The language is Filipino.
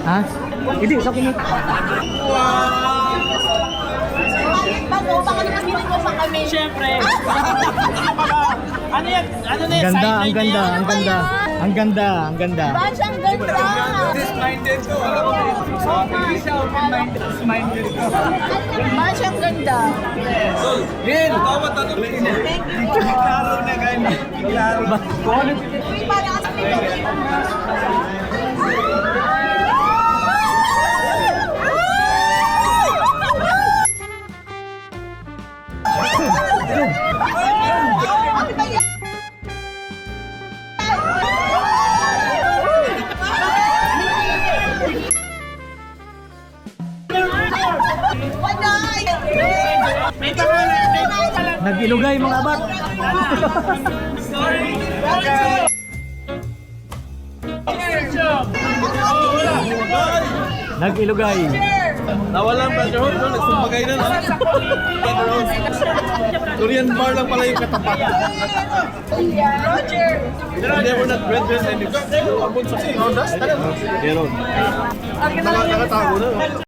Ha? Hindi, sa kuno. Baka nakabili mo pa kami. Siyempre. Ano yan? Ano na Ang yan? ganda, ang Sideline na ganda, yan? ang ganda. Ang ganda, ang ganda. Bash, ang ganda. Minded ko. Hindi siya open-minded. Minded ko. Bash, ang ganda. Din! Tawad na ito. Klaro na ganyan. Klaro. Uy, para kasi Nag-ilugay mga abat. Nag-ilugay. Nawalan pa siya. Nagsumbagay na lang. Durian bar lang pala yung katapat. Roger. They were not brethren anymore. Abot sa Rodas. Meron. Nakatago na.